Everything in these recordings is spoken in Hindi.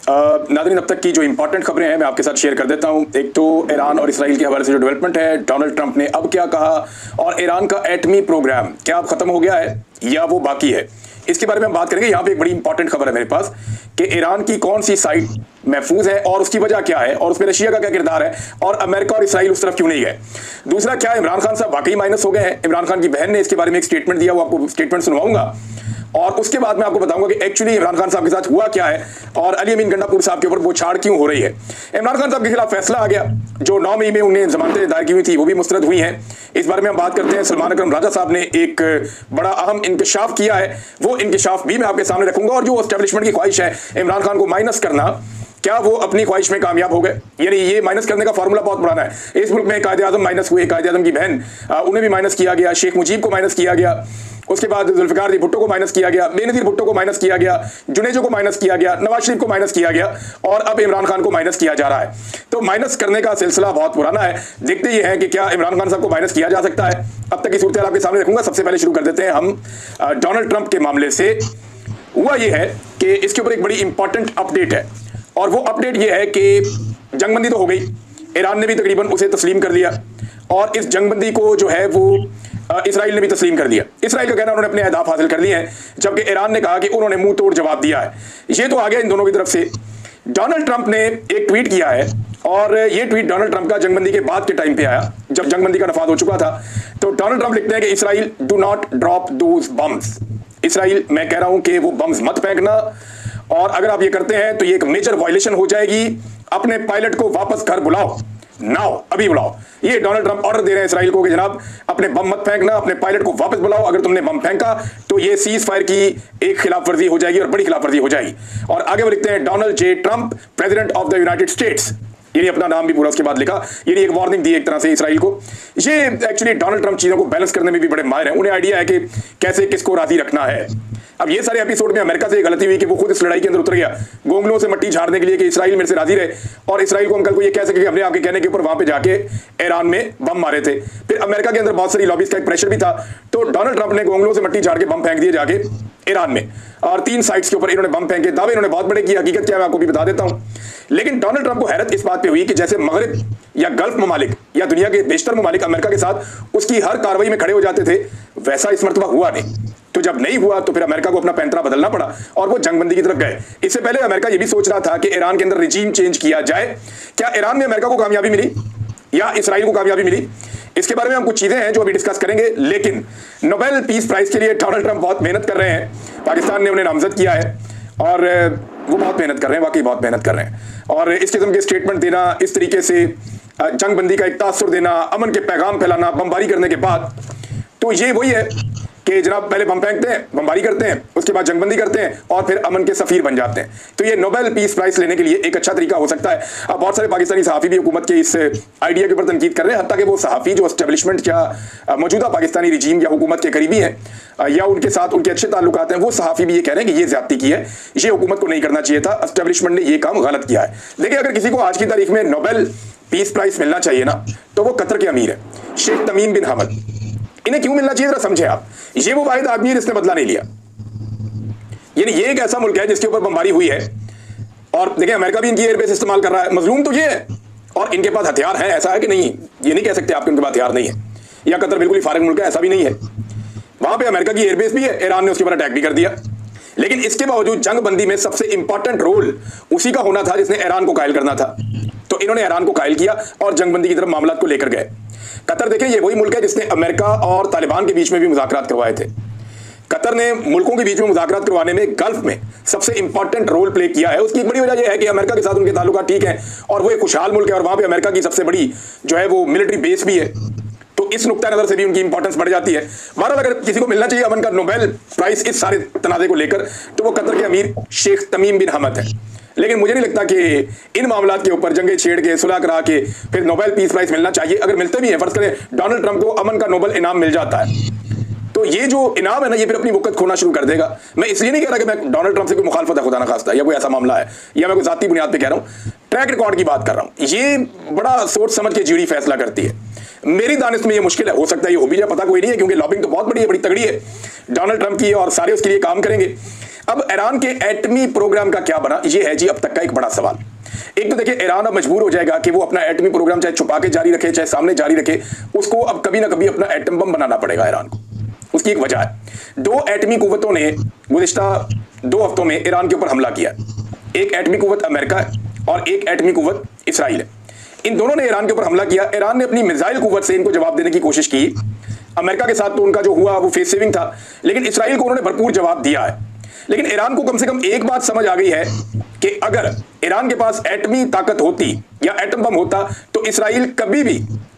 नाज़रीन, अब तक की जो इंपॉर्टेंट खबरें हैं मैं आपके साथ शेयर कर देता हूं। एक तो ईरान और इसराइल के हवाले से जो डेवलपमेंट है, डोनाल्ड ट्रंप ने अब क्या कहा, और ईरान का एटमी प्रोग्राम क्या अब खत्म हो गया है या वो बाकी है, इसके बारे में हम बात करेंगे। यहाँ पे एक बड़ी इंपॉर्टेंट खबर है मेरे पास कि ईरान की कौन सी साइट महफूज है और उसकी वजह क्या है, और उसमें रशिया का क्या किरदार है, और अमेरिका और इसराइल उस तरफ क्यों नहीं गए। दूसरा, क्या इमरान खान साहब वाकई माइनस हो गए हैं। इमरान खान की बहन ने इसके बारे में एक स्टेटमेंट दिया, वो आपको स्टेटमेंट सुनवाऊंगा, और उसके बाद मैं आपको बताऊंगा कि एक्चुअली इमरान खान साहब के साथ हुआ क्या है और अली अमीन गंडापुर साहब के ऊपर वो छाड़ क्यों हो रही है। इमरान खान साहब के खिलाफ फैसला आ गया, जो 9 मई में उन्हें जमानतें दायर की हुई थी वो भी मुस्तरद हुई हैं। इस बारे में हम बात करते हैं। सलमान अकरम राजा साहब ने एक बड़ा अहम इंकशाफ किया है, वो इंकशाफ भी मैं आपके सामने रखूंगा। और जो एस्टेब्लिशमेंट की ख्वाहिश है इमरान खान को माइनस करना, क्या वो अपनी ख्वाहिश में कामयाब हो गए। यानी ये माइनस करने का फॉर्मूला बहुत पुराना है। इस मुल्क में कायदे आजम माइनस हुए, कायदे आजम की बहन उन्हें भी माइनस किया गया, शेख मुजीब को माइनस किया गया, उसके बाद जुल्फिकार जी भुट्टो को माइनस किया गया, बेनजीर भुट्टो को माइनस किया गया, जुनेजो को माइनस किया गया, नवाज शरीफ को माइनस किया गया, और अब इमरान खान को माइनस किया जा रहा है। तो माइनस करने का सिलसिला बहुत पुराना है। देखते ये हैं कि क्या इमरान खान साहब को माइनस किया जा सकता है। अब तक की सूरत आपके सामने रखूंगा। सबसे पहले शुरू कर देते हैं हम डोनाल्ड ट्रंप के मामले से। हुआ यह है कि इसके ऊपर एक बड़ी इंपॉर्टेंट अपडेट है, और वो अपडेट ये है कि जंगबंदी तो हो गई, ईरान ने भी तकरीबन उसे तस्लीम कर लिया, और इस जंगबंदी को जो है वो इसराइल ने भी तस्लीम कर दिया। इसराइल का कहना उन्होंने अपने अहदाफ हासिल कर लिए हैं, जबकि ईरान ने कहा कि उन्होंने मुंह तोड़ जवाब दिया है। ये तो आ गया इन दोनों की तरफ से। डोनाल्ड ट्रंप ने एक ट्वीट किया है, और ये ट्वीट डोनाल्ड ट्रंप का जंगबंदी के बाद के टाइम पे आया, जब जंगबंदी का नफाज हो चुका था। तो डोनाल्ड ट्रंप लिखते हैं कि Israel do not drop those bombs. Israel, मैं कह रहा हूं कि वो बम्स मत फेंकना, और अगर आप ये करते हैं तो ये एक मेजर वायलेशन हो जाएगी। अपने पायलट को वापस घर बुलाओ, नाउ, अभी बुलाओ। ये डोनाल्ड ट्रंप ऑर्डर दे रहे हैं इसराइल को कि जनाब अपने बम मत फेंकना, अपने पायलट को वापस बुलाओ। अगर तुमने बम फेंका तो ये सीज फायर की एक खिलाफ वर्जी हो जाएगी, और बड़ी खिलाफ वर्जी हो जाएगी। और आगे वो लिखते हैं Donald J Trump, president of the United states, यानी अपना नाम भी पूरा उसके बाद लिखा, यानी एक वार्निंग दी एक तरह से इसराइल को। ये एक्चुअली डोनाल्ड ट्रंप चीजों को बैलेंस करने में भी बड़े माहिर हैं, उन्हें आइडिया है कि कैसे किसको राजी रखना है। अब ये सारे एपिसोड में अमेरिका से गलती हुई कि वो खुद इस लड़ाई के अंदर उतर गया, गोंगलों से मट्टी झाड़ने के लिए कि इसराइल मेरे से राजी रहे, और इसराइल को हम कल को ये कह सके कि हमने आपके कहने के ऊपर वहां पे जाके ईरान में बम मारे थे। फिर अमेरिका के अंदर बहुत सारी लॉबीज का एक प्रेशर भी था, तो डोनाल्ड ट्रंप ने गोंगलों से मट्टी झाड़ के बम फेंक दिए जाके ईरान में, और 3 साइट्स के ऊपर इन्होंने बम फेंके। दावे इन्होंने बहुत बड़े किए, हकीकत क्या है मैं आपको भी बता देता हूं। लेकिन डोनाल्ड ट्रंप को हैरत इस बात पे हुई कि जैसे मगरिब या गल्फ ममालिक या दुनिया के बेशतर ममालिक अमेरिका के साथ उसकी हर कार्रवाई में खड़े हो जाते थे, वैसा इस मर्तबा हुआ नहीं। तो जब नहीं हुआ तो फिर अमेरिका को अपना पैंतरा बदलना पड़ा, और वो जंगबंदी की तरफ गए। इससे पहले अमेरिका ये भी सोच रहा था कि ईरान के अंदर रिजीम चेंज किया जाए। क्या ईरान में अमेरिका को कामयाबी मिली या इसराइल को कामयाबी मिली, इसके बारे में हम कुछ चीजें हैं जो अभी डिस्कस करेंगे। लेकिन नोबेल पीस प्राइज के लिए डोनाल्ड ट्रंप बहुत मेहनत कर रहे हैं। पाकिस्तान ने उन्हें नामजद किया है, और वो बहुत मेहनत कर रहे हैं, वाकई बहुत मेहनत कर रहे हैं। और इस किस्म के स्टेटमेंट देना, इस तरीके से जंगबंदी का एक तासुर देना, अमन के पैगाम फैलाना बमबारी करने के बाद, तो ये वही है कि जनाब पहले बम फेंकते हैं, बमबारी करते हैं, उसके बाद जंगबंदी करते हैं, और फिर अमन के सफीर बन जाते हैं। तो ये नोबेल पीस प्राइज लेने के लिए एक अच्छा तरीका हो सकता है। अब बहुत सारे पाकिस्तानी सहाफ़ी भी हुकूमत के इस आइडिया के ऊपर तनकीद कर रहे हैं, हत्ता कि वो सहाफ़ी जो एस्टेब्लिशमेंट या मौजूदा पाकिस्तानी रिजीम या हुकूमत के करीबी हैं, या उनके साथ उनके अच्छे ताल्लुकात हैं, वो सहाफ़ी भी ये कह रहे हैं कि ये ज्यादती की है, ये हुकूमत को नहीं करना चाहिए था, एस्टेब्लिशमेंट ने ये काम गलत किया है। देखिए, अगर किसी को आज की तारीख में नोबेल पीस प्राइज मिलना चाहिए ना, तो वो कतर के अमीर है, शेख तमीम बिन हमद। इन्हें क्यों मिलना चाहिए जरा समझे आप। ये वो वाहिद आदमी है जिसने बदला नहीं लिया। यानी ये एक ऐसा मुल्क है जिसके ऊपर बमबारी हुई है, और देखिए अमेरिका भी इनकी एयरबेस इस्तेमाल कर रहा है। मजलूम तो ये है, और इनके पास हथियार है, ऐसा है कि नहीं, ये नहीं कह सकते आपके उनके पास हथियार नहीं है, या कतर बिल्कुल ही फारिग मुल्क है, ऐसा भी नहीं है। वहां पे अमेरिका की एयरबेस भी है, ईरान ने उसके ऊपर अटैक भी कर दिया। लेकिन इसके बावजूद जंगबंदी में सबसे इंपॉर्टेंट रोल उसी का होना था जिसने ईरान को कायल करना था। तो इन्होंने ईरान को कायल किया और जंगबंदी की तरफ मामला को लेकर गए। कतर देखें, ये वही मुल्क है जिसने अमेरिका और तालिबान के बीच में भी मुज़ाकरात करवाए थे। कतर ने मुल्कों के बीच में मुज़ाकरात करवाने में गल्फ में सबसे इंपॉर्टेंट रोल प्ले किया है। उसकी एक बड़ी वजह यह है कि अमेरिका के साथ उनके ताल्लुकात ठीक हैं, और वो एक खुशहाल मुल्क है, और वहां पे अमेरिका की सबसे बड़ी जो है वो मिलिट्री बेस भी है। तो इस नुक्ता नजर से भी उनकी इंपॉर्टेंस बढ़ जाती है। बहरहाल अगर किसी को मिलना चाहिए अमन का नोबेल प्राइज इस सारे तनाज़े को लेकर, तो वो कतर के अमीर शेख तमीम बिन हमद है। लेकिन मुझे नहीं लगता कि इन मामलों के ऊपर जंगे छेड़ के सुलह करा के फिर नोबेल पीस प्राइज मिलना चाहिए। अगर मिलते भी हैं, फर्ज करें डोनाल्ड ट्रंप को अमन का नोबेल इनाम मिल जाता है, तो ये जो इनाम है ना, ये फिर अपनी वक़्त खोना शुरू कर देगा। मैं इसलिए नहीं कह रहा कि मैं डोनाल्ड ट्रंप से कोई मुखालफत है खुदा ना खास्ता, या कोई ऐसा मामला है, या मैं कोई जाती बुनियाद पे कह रहा हूँ। ट्रैक रिकॉर्ड की बात कर रहा हूँ। ये बड़ा सोच समझ के जीडी फैसला करती है। मेरी दानिश में ये मुश्किल है, हो सकता है ये हो भी जाए, पता कोई नहीं है, क्योंकि लॉबिंग तो बहुत बड़ी है, बड़ी तगड़ी है डोनाल्ड ट्रंप की, और सारे उसके लिए काम करेंगे। अब ईरान के एटमी प्रोग्राम का क्या बना, यह है जी अब तक का एक बड़ा सवाल। एक तो देखिए, ईरान अब मजबूर हो जाएगा कि वो अपना एटमी प्रोग्राम चाहे छुपा के जारी रखे चाहे सामने जारी रखे, उसको अब कभी ना कभी अपना एटम बम बनाना पड़ेगा ईरान को। उसकी एक वजह है, दो एटमी कुव्वतों ने गुज़िश्ता 2 हफ्तों में ईरान के ऊपर हमला किया। एक एटमी कुव्वत अमेरिका है और एक एटमी कुव्वत इसराइल है। इन दोनों ने ईरान के ऊपर हमला किया। ईरान ने अपनी मिसाइल कुव्वत से इनको जवाब देने की कोशिश की। अमेरिका के साथ तो उनका जो हुआ वो फेस सेविंग था, लेकिन इसराइल को उन्होंने भरपूर जवाब दिया है। लेकिन ईरान को कम से कम एक बात समझ आ गई है कि अगर ईरान के पास एटमी ताकत होती या एटम बम होता तो इसराइल कभी भी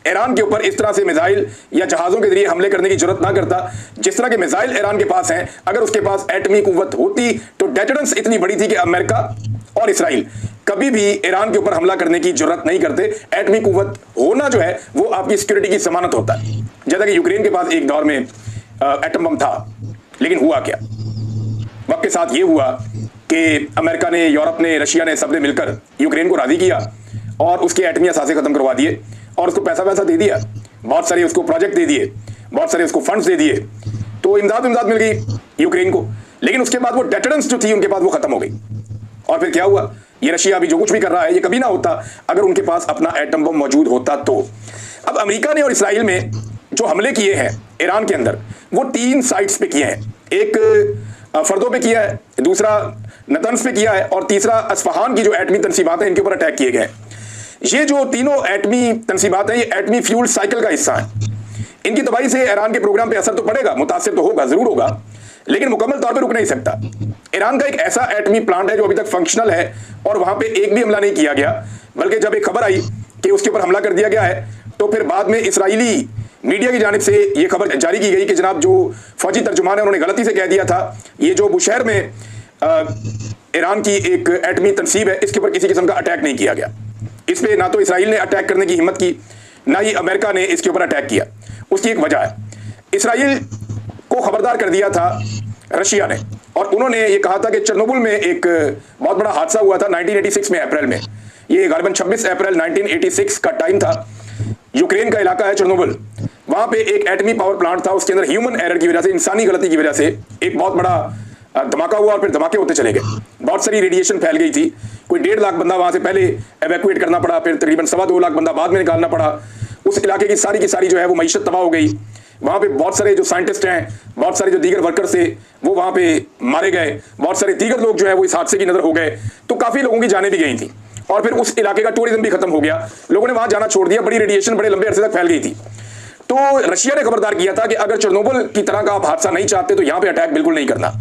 ईरान के ऊपर इस तरह से मिसाइल या जहाजों के जरिए हमले करने की जरूरत ना करता। जिस तरह के मिसाइल ईरान के पास हैं, अगर उसके पास एटमी कुव्वत होती तो डेटरेंस इतनी बड़ी थी कि अमेरिका और इसराइल कभी भी ईरान के ऊपर हमला करने की जरूरत नहीं करते। एटमी कुव्वत होना जो है वो आपकी सिक्योरिटी की जमानत होता है। जैसा कि यूक्रेन के पास एक दौर में एटम बम था, लेकिन हुआ क्या, वक्त के साथ ये हुआ कि अमेरिका ने, यूरोप ने, रशिया ने, सबने मिलकर यूक्रेन को राजी किया और उसके एटमी असासे खत्म करवा दिए और उसको पैसा दे दिया, बहुत सारे उसको प्रोजेक्ट दे दिए, बहुत सारे उसको फंड्स दे दिए, तो इमदाद मिल गई यूक्रेन को। लेकिन उसके बाद वो डेटरेंस जो थी उनके पास वो खत्म हो गई। और फिर क्या हुआ, ये रशिया अभी जो कुछ भी कर रहा है ये कभी ना होता अगर उनके पास अपना एटम बम मौजूद होता तो। अब अमेरिका ने और इसराइल में जो हमले किए हैं ईरान के अंदर, वो 3 साइट्स पे किए हैं। एक फर्दों पे किया है, दूसरा नतन्स पे किया है और तीसरा अस्फहान की जो एटमी तनसीबात है इनके ऊपर अटैक किए गए। ये जो तीनों एटमी तनसीबात है ये एटमी फ्यूल साइकिल का हिस्सा है। इनकी तबाही से ईरान के प्रोग्राम पे असर तो पड़ेगा, मुतासिर तो होगा, जरूर होगा, लेकिन मुकम्मल तौर पे रुक नहीं सकता। ईरान का एक ऐसा एटमी प्लांट है जो अभी तक फंक्शनल है और वहां पे एक भी हमला नहीं किया गया, बल्कि जब एक खबर आई कि उसके ऊपर हमला कर दिया गया है तो फिर बाद में इसराइली मीडिया की जानिब से ये खबर जारी की गई कि जनाब जो फौजी तर्जुमान है उन्होंने गलती से कह दिया था ये जो बुशहर में ईरान की एक एटमी तनसीब है इसके ऊपर किसी किस्म का अटैक नहीं किया गया। इस पर ना तो इसराइल ने अटैक करने की हिम्मत की, ना ही अमेरिका ने इसके ऊपर अटैक किया। उसकी एक वजह है, इसराइल को खबरदार कर दिया था रशिया ने और उन्होंने ये कहा था कि चेरनोबिल में एक बहुत बड़ा हादसा हुआ था 1986 में अप्रैल में। ये गालिबन 26 अप्रैल 1986 का टाइम था। यूक्रेन का इलाका है चेरनोबिल, वहां पे एक एटमी पावर प्लांट था, उसके अंदर ह्यूमन एरर की वजह से, इंसानी गलती की वजह से एक बहुत बड़ा धमाका हुआ और फिर धमाके होते चले गए। बहुत सारी रेडिएशन फैल गई थी, कोई 1.5 लाख बंदा वहां से पहले एवैक्यूएट करना पड़ा, फिर तकरीबन 2.25 लाख बंदा बाद में निकालना पड़ा। उस इलाके की सारी जो है वो मईशत तबाह हो गई। वहां पे बहुत सारे जो साइंटिस्ट हैं, बहुत सारे जो दीगर वर्कर्स थे वो वहां पे मारे गए, बहुत सारे दीगर लोग जो है वो इस हादसे की नजर हो गए, तो काफी लोगों की जानें भी गई थी और फिर उस इलाके का टूरिज्म भी खत्म हो गया, लोगों ने वहां जाना छोड़ दिया। बड़ी रेडिएशन बड़े लंबे अरसे तक फैल गई थी। तो रशिया ने खबरदार किया था कि अगर चेरनोबिल की तरह का आप हादसा नहीं चाहते तो यहां पे अटैक बिल्कुल नहीं करना।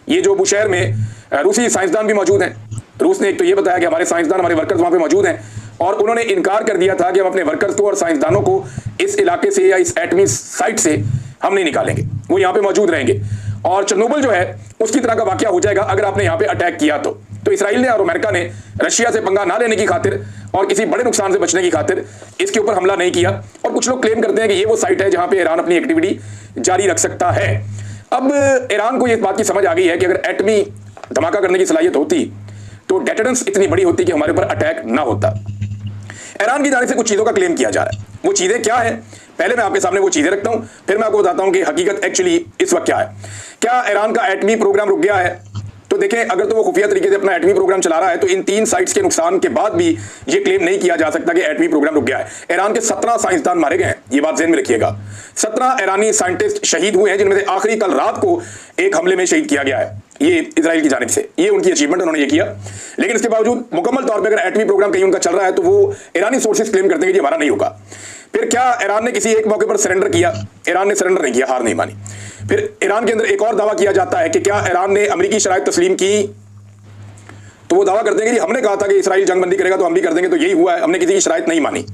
ये जो बुशहर में रूसी साइंसदान भी मौजूद हैं, रूस ने एक तो ये बताया कि हमारे साइंसदान, हमारे वर्कर्स वहां पे मौजूद हैं और उन्होंने इनकार कर दिया था कि हम अपने वर्कर्स को और साइंसदानों को इस इलाके से या इस एटमी साइट से हम नहीं निकालेंगे, वो यहाँ पे मौजूद रहेंगे और चेरनोबिल जो है उसकी तरह का वाकया हो जाएगा अगर आपने यहाँ पे अटैक किया तो इसराइल ने और अमेरिका ने रशिया से पंगा ना लेने की खातिर और किसी बड़े नुकसान से बचने की खातिर इसके ऊपर हमला नहीं किया। और कुछ लोग क्लेम करते हैं कि ये वो साइट है जहां पे ईरान अपनी एक्टिविटी जारी रख सकता है। अब ईरान को ये बात की समझ आ गई है कि अगर एटमी धमाका करने की सलाहियत होती तो डेटरेंस इतनी बड़ी होती कि हमारे ऊपर अटैक ना होता। ईरान की जानिब से कुछ चीजों का क्लेम किया जा रहा है, वो चीजें क्या है पहले मैं आपके सामने वो चीजें रखता हूं, फिर मैं आपको बताता हूं कि हकीकत एक्चुअली इस वक्त क्या है। क्या ईरान का एटमी प्रोग्राम रुक गया है? तो देखें, अगर तो वो खुफिया तरीके से अपना एटमी प्रोग्राम चला रहा है तो इन 3 साइट्स के नुकसान के बाद भी ये क्लेम नहीं किया जा सकता कि एटमी प्रोग्राम रुक गया है। ईरान के 17 साइंसदान मारे गए हैं, ये बात ज़हन में रखिएगा। 17 ईरानी साइंटिस्ट शहीद हुए हैं, जिनमें से आखिरी कल रात को एक हमले में शहीद किया गया है, ये इजराइल की जानिब से। ये उनकी अचीवमेंट, उन्होंने ये किया। लेकिन इसके बावजूद मुकम्मल तौर पर अगर एटमी प्रोग्राम कहीं उनका चल रहा है तो वो ईरानी सोर्सेज क्लेम करते हैं कि हमारा नहीं होगा। फिर क्या ईरान ने किसी एक मौके पर सरेंडर किया? ईरान ने सरेंडर नहीं किया, हार नहीं मानी। फिर ईरान के अंदर एक और दावा किया जाता है कि क्या ईरान ने अमेरिकी शराइत तस्लीम की? तो वो दावा करते हैं कि हमने कहा था कि इसराइल जंगबंदी करेगा तो हम भी कर देंगे, तो यही हुआ है, हमने किसी की शराइत नहीं मानी।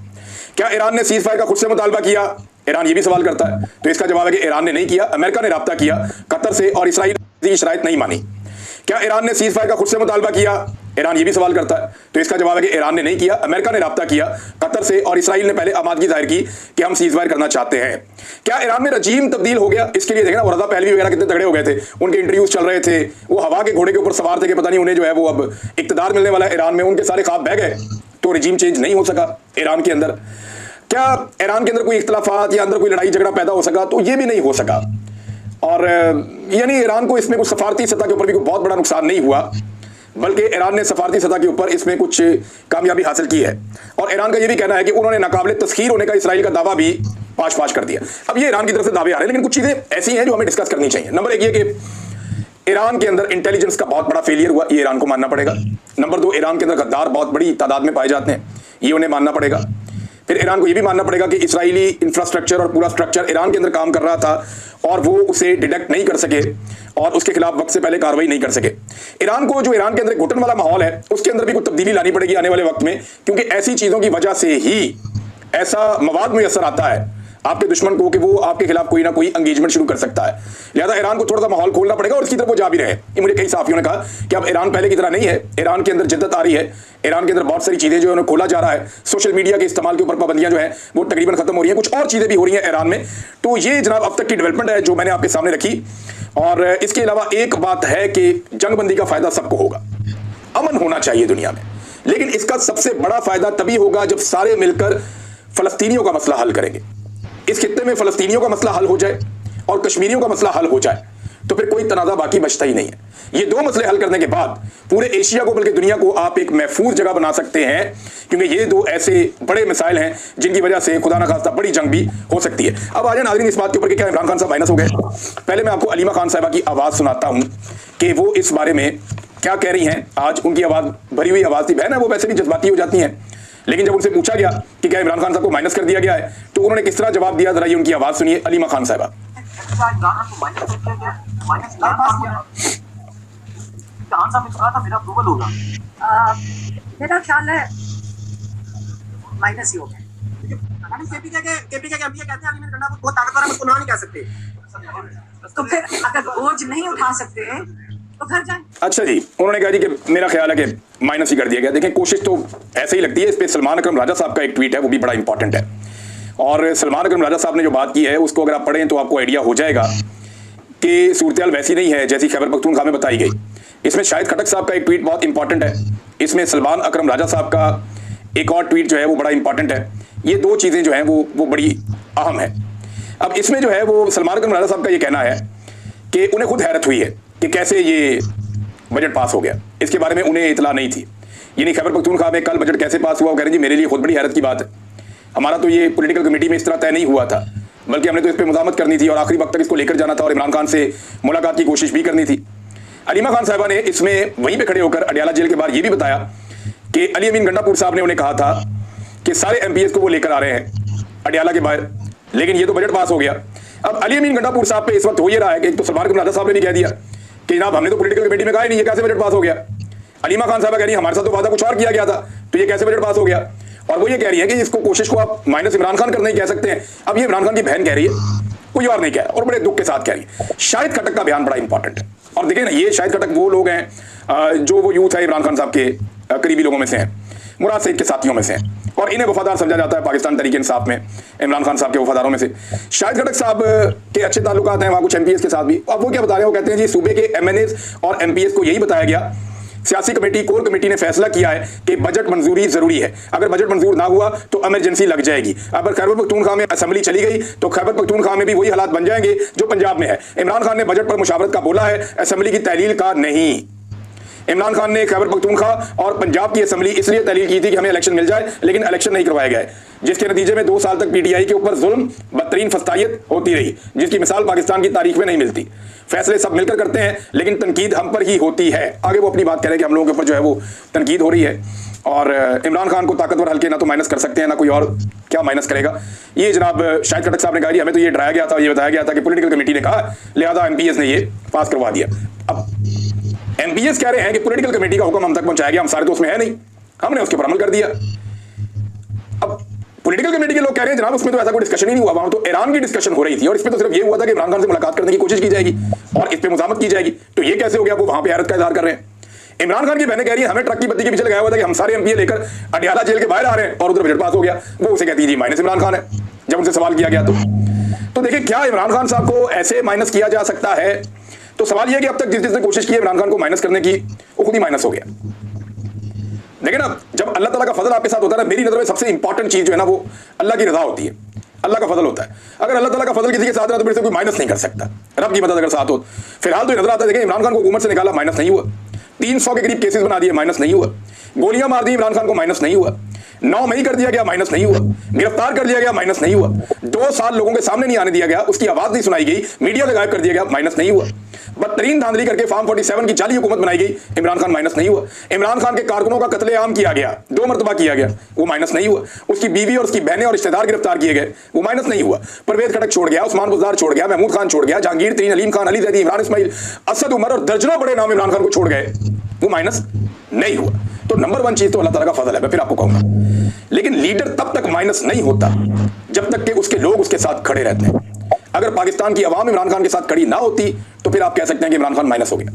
क्या ईरान ने सीज फायर का खुद से मुतालबा किया? ईरान ये भी सवाल करता है। तो इसका जवाब है कि ईरान ने नहीं किया, अमेरिका ने राब्ता किया कतर से और इसराइल की शराइत नहीं मानी। क्या ईरान ने सीज फायर का खुद से मुतालबा किया? ईरान ये भी सवाल करता है। तो इसका जवाब है कि ईरान ने नहीं किया, अमेरिका ने राब्ता किया कतर से और इसराइल ने पहले आमादगी जाहिर की कि हम सीज फायर करना चाहते हैं। क्या ईरान में रजीम तब्दील हो गया? इसके लिए देखना, रज़ा पहलवी वगैरह कितने तगड़े हो गए थे, उनके इंटरव्यूज चल रहे थे, वो हवा के घोड़े के ऊपर सवार थे कि पता नहीं उन्हें जो है वो अब इक्तदार मिलने वाला है ईरान में, उनके सारे ख्वाब बह गए, तो रजीम चेंज नहीं हो सका ईरान के अंदर। क्या ईरान के अंदर कोई इख्तलाफात या अंदर कोई लड़ाई झगड़ा पैदा हो सका? तो ये भी नहीं हो सका। और यानी ईरान को इसमें कुछ सफारती सतह के ऊपर भी कोई बहुत बड़ा नुकसान नहीं हुआ, बल्कि ईरान ने सफारती सतह के ऊपर इसमें कुछ कामयाबी हासिल की है। और ईरान का यह भी कहना है कि उन्होंने नाकाबिले तस्खीर होने का इसराइल का दावा भी पाश कर दिया। अब ये ईरान की तरफ से दावे आ रहे हैं, लेकिन कुछ चीजें ऐसी हैं जो हमें डिस्कस करनी चाहिए। नंबर एक ये कि ईरान के अंदर इंटेलिजेंस का बहुत बड़ा फेलियर हुआ, ये ईरान को मानना पड़ेगा। नंबर दो, ईरान के अंदर गद्दार बहुत बड़ी तादाद में पाए जाते हैं, ये उन्हें मानना पड़ेगा। फिर ईरान को यह भी मानना पड़ेगा कि इसराइली इंफ्रास्ट्रक्चर और पूरा स्ट्रक्चर ईरान के अंदर काम कर रहा था और वो उसे डिटेक्ट नहीं कर सके और उसके खिलाफ वक्त से पहले कार्रवाई नहीं कर सके। ईरान को जो ईरान के अंदर घुटन वाला माहौल है उसके अंदर भी कुछ तब्दीली लानी पड़ेगी आने वाले वक्त में, क्योंकि ऐसी चीजों की वजह से ही ऐसा मवाद मुयस्सर आता है आपके दुश्मन को कि वो आपके खिलाफ कोई ना कोई एंगेजमेंट शुरू कर सकता है। लिहाजा ईरान को थोड़ा सा माहौल खोलना पड़ेगा और इसकी तरफ वो जा भी रहे। ये मुझे कई साथियों ने कहा कि अब ईरान पहले की तरह नहीं है, ईरान के अंदर जिद्दत आ रही है, ईरान के अंदर बहुत सारी चीजें जो है उन्हें खोला जा रहा है, सोशल मीडिया के इस्तेमाल के ऊपर पाबंदियां जो है वो तकरीबन खत्म हो रही है, कुछ और चीजें भी हो रही हैं ईरान में। तो ये जनाब अब तक की डेवलपमेंट है जो मैंने आपके सामने रखी। और इसके अलावा एक बात है कि जंगबंदी का फायदा सबको होगा, अमन होना चाहिए दुनिया में, लेकिन इसका सबसे बड़ा फायदा तभी होगा जब सारे मिलकर फलस्तीनियों का मसला हल करेंगे। इस खित्ते में फलस्तीनियों का मसला हल हो जाए और कश्मीरियों का मसला हल हो जाए तो फिर कोई तनाज़ा बाकी बचता ही नहीं है। ये दो मसले हल करने के बाद पूरे एशिया को बल्कि दुनिया को आप एक महफूज जगह बना सकते हैं, क्योंकि ये दो ऐसे बड़े मिसाइल हैं जिनकी वजह से खुदा ना खास्ता बड़ी जंग भी हो सकती है। अब आ जाए नाज़रीन इस बात के ऊपर कि क्या इमरान खान साहब माइनस हो गए। पहले मैं आपको अलीमा खान साहिबा की आवाज़ सुनाता हूँ कि वो इस बारे में क्या कह रही हैं। आज उनकी आवाज़ भरी हुई आवाज़ थी, बहन है वो वैसे भी जज्बाती हो जाती हैं, लेकिन जब उनसे पूछा गया कि क्या इमरान खान साहब को माइनस कर दिया गया है तो उन्होंने किस तरह जवाब दिया, जरा ये उनकी आवाज सुनिए। अलीमा खान साहिबा। मेरा ख्याल है माइनस ही हो गया। तो फिर अगर बोझ नहीं उठा सकते तो घर जाएं। अच्छा जी, उन्होंने कहा जी कि मेरा ख्याल है कि माइनस ही कर दिया गया। देखें कोशिश तो ऐसे ही लगती है। इस पे सलमान अकरम राजा साहब का एक ट्वीट है, वो भी बड़ा इंपॉर्टेंट है। और सलमान अकरम राजा साहब ने जो बात की है उसको अगर आप पढ़ें तो आपको आइडिया हो जाएगा कि सूरत वैसी नहीं है जैसी खैबर पख्तूनख्वा में बताई गई। इसमें शाहिद खटक साहब का एक ट्वीट बहुत इंपॉर्टेंट है, इसमें सलमान अकरम राजा साहब का एक और ट्वीट जो है वो बड़ा इंपॉर्टेंट है। ये दो चीज़ें जो हैं वो बड़ी अहम है। अब इसमें जो है वो सलमान अकरम राजा साहब का ये कहना है कि उन्हें खुद हैरत हुई है कि कैसे ये बजट पास हो गया, इसके बारे में उन्हें इतला नहीं थी। यानी खैबर पख्तूनख्वा में कल बजट कैसे पास हुआ वो कह रहे हैं जी मेरे लिए खुद बड़ी हैरत की बात है। हमारा तो ये पॉलिटिकल कमेटी में इस तरह तय नहीं हुआ था, बल्कि हमने तो इस पर मुज़ामत करनी थी और आखिरी वक्त तक इसको लेकर जाना था और इमरान खान से मुलाकात की कोशिश भी करनी थी। अलीमा खान साहिबा ने इसमें वहीं पे खड़े होकर अडयाला जेल के बाहर ये भी बताया कि अली अमीन गंडापुर साहब ने उन्हें कहा था कि सारे MPS को वो लेकर आ रहे हैं अडयाला के बाहर, लेकिन ये तो बजट पास हो गया। अब अली अमीन गंडापुर साहब पे इस वक्त हो ये रहा है कि एक तो सलमान अकरम राजा साहब ने भी कह दिया कि जनाब हमने तो पॉलिटिकल कमेटी में कहा ही नहीं, ये कैसे बजट पास हो गया। अलीमा खान साहबा कह रही है हमारे साथ तो वादा कुछ और किया गया था, तो ये कैसे बजट पास हो गया। और वो ये कह रही है कि इसको कोशिश को आप माइनस इमरान खान करना ही कह सकते हैं। अब ये इमरान खान की बहन कह रही है, कोई और नहीं कह रहा, और बड़े दुख के साथ कह रही है। शाहिद खटक का बयान बड़ा इंपॉर्टेंट है। और देखिए ना, ये शाहिद खटक वो लोग हैं जो वो यूथ है इमरान खान साहब के करीबी लोगों में से हैं, मुराद सईद के साथियों में से हैं, और इन्हें वफादार समझा जाता है पाकिस्तान तरीके इंसाफ में इमरान खान साहब के वफादारों में से। शाहिद खटक साहब के अच्छे ताल्लुकात हैं वहाँ कुछ MPS के साथ भी। अब वो क्या बता रहे हैं, वो कहते हैं जी सूबे के MNAs और MPS को यही बताया गया, सियासी कमेटी कोर कमेटी ने फैसला किया है कि बजट मंजूरी जरूरी है, अगर बजट मंजूर ना हुआ तो इमरजेंसी लग जाएगी। अगर खैबर पख्तूनख्वा में असेंबली चली गई तो खैबर पख्तूनख्वा में भी वही हालात बन जाएंगे जो पंजाब में है। इमरान खान ने बजट पर मुशावरत का बोला है, असेंबली की तहलील का नहीं। इमरान खान ने खैबर पख्तूनख्वा और पंजाब की असेंबली इसलिए तहलील की थी कि हमें इलेक्शन मिल जाए, लेकिन इलेक्शन नहीं करवाया गया है, जिसके नतीजे में 2 साल तक PTI के ऊपर जुल्म बदतरीन फस्तायत होती रही, जिसकी मिसाल पाकिस्तान की तारीख में नहीं मिलती। फैसले सब मिलकर करते हैं लेकिन तनकीद हम पर ही होती है। आगे वो अपनी बात कह रहे हैं कि हम लोगों के ऊपर जो है वो तनकीद हो रही है, और इमरान खान को ताकतवर हल्के ना तो माइनस कर सकते हैं ना कोई और क्या माइनस करेगा। ये जनाब शाहिद खटक साहब ने कहा हमें तो ये डराया गया था, ये बताया गया था कि पॉलिटिकल कमेटी ने कहा, लिहाजा MPS ने ये पास करवा दिया। अब MPS कह रहे हैं कि पॉलिटिकल कमेटी का हुक्म हम तक पहुंचाया गया, हम सारे तो उसमें है नहीं, हमने उसके ऊपर अमल कर दिया। अब पॉलिटिकल कमेटी के लोग कह रहे हैं जनाब उसमें तो ऐसा कोई डिस्कशन ही नहीं हुआ, वहां तो ईरान की डिस्कशन हो रही थी और इस पे तो सिर्फ ये हुआ था कि इमरान खान से मुलाकात करने की कोशिश की जाएगी और इस पे मुज़ामत की जाएगी। तो ये कैसे हो गया, वो वहां पे हैरत का इजहार कर रहे हैं। इमरान खान की बहनें कह रही है हमें ट्रक की बत्ती के पीछे लगाया हुआ था कि हम सारे MPA लेकर अडयाला जेल के बाहर आ रहे हैं और उधर बजट पास हो गया। वो उसे कहती है जी माइनस इमरान खान है, जब उनसे सवाल किया गया तो देखिए क्या इमरान खान साहब को ऐसे माइनस किया जा सकता है। तो सवाल यह कि अब तक जिसने कोशिश की है इमरान खान को माइनस करने की, वो खुद ही माइनस हो गया। देखिए ना, जब अल्लाह ताला का फजल आपके साथ होता है ना, मेरी नजर में सबसे इंपॉर्टेंट चीज जो है ना वो अल्लाह की रजा होती है। अल्लाह का फजल होता है। अगर अल्लाह ताला का फजल किसी के साथ रहा तो फिर से कोई माइनस नहीं कर सकता। रब की मदद अगर साथ हो, फिलहाल तो नजर आता है, देखें इमरान खान को हुकूमत से निकाला, माइनस नहीं हुआ। 300 के करीब केसेस बना दिए, माइनस नहीं हुआ। गोलियां मार दी इमरान खान को, माइनस नहीं हुआ। 9 मई कर दिया गया, माइनस नहीं हुआ। गिरफ्तार कर दिया गया, माइनस नहीं हुआ। 2 साल लोगों के सामने नहीं आने दिया गया, उसकी आवाज नहीं सुनाई गई, मीडिया से गायब कर दिया गया, माइनस नहीं हुआ। बदतरीन धांधली करके फार्म 47 की जाली हुकूमत बनाई गई, इमरान खान माइनस नहीं हुआ। इमरान खान के कारकुनों का कत्लेआम किया गया, 2 मरतबा किया गया, वो माइनस नहीं हुआ। उसकी बीवी और उसकी बहनें और रिश्तेदार गिरफ्तार किए गए, वो माइनस नहीं हुआ। परवेज खटक छोड़ गया, उस्मान बुज़दार छोड़ गया, महमूद खान छोड़ गया, जहांगीर तरीन, अलीम खान, अली जैदी, इमरान इस्माइल, असद उमर और दर्जनों बड़े नाम इमरान खान को छोड़ गए, वो माइनस नहीं हुआ। तो नंबर 1 चीज तो अल्लाह ताला का फजल है, मैं फिर आपको कहूंगा। लेकिन लीडर तब तक माइनस नहीं होता जब तक कि उसके लोग उसके साथ खड़े रहते हैं। अगर पाकिस्तान की आवाम इमरान खान के साथ खड़ी ना होती तो फिर आप कह सकते हैं कि इमरान खान माइनस हो गया।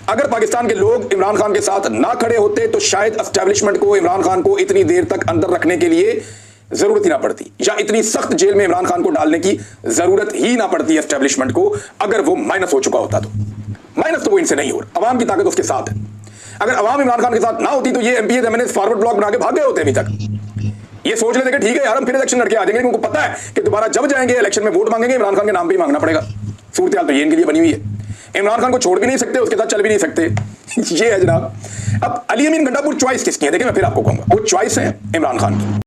अगर पाकिस्तान के लोग इमरान खान के साथ ना खड़े होते तो शायद एस्टेब्लिशमेंट को इमरान खान को इतनी देर तक अंदर रखने के लिए जरूरत ही ना पड़ती, या इतनी सख्त जेल में इमरान खान को डालने की जरूरत ही ना पड़ती एस्टेब्लिशमेंट को, अगर वो माइनस हो चुका होता तो। माइनस तो वो इनसे नहीं हो रहा, अवाम की ताकत उसके साथ है। अगर अवाम इमरान खान के साथ ना होती तो ये एमपीएस एमएनएस फॉरवर्ड ब्लॉक बना के भाग गए होते अभी तक। ये सोच लेते कि ठीक है यार हम फिर इलेक्शन लड़के आ जाएंगे, लेकिन उनको पता है कि दोबारा जब जाएंगे इलेक्शन में वोट मांगेंगे इमरान खान के नाम पे ही मांगना पड़ेगा। सूरत हाल तो ये इनके लिए बनी हुई है। इमरान खान को छोड़ भी नहीं सकते, उसके साथ चल भी नहीं सकते। ये है जनाब। अब अली अमीन गंडापुर चॉइस किसकी है, देखिए मैं फिर आपको कहूंगा, वो चॉइस है इमरान खान की।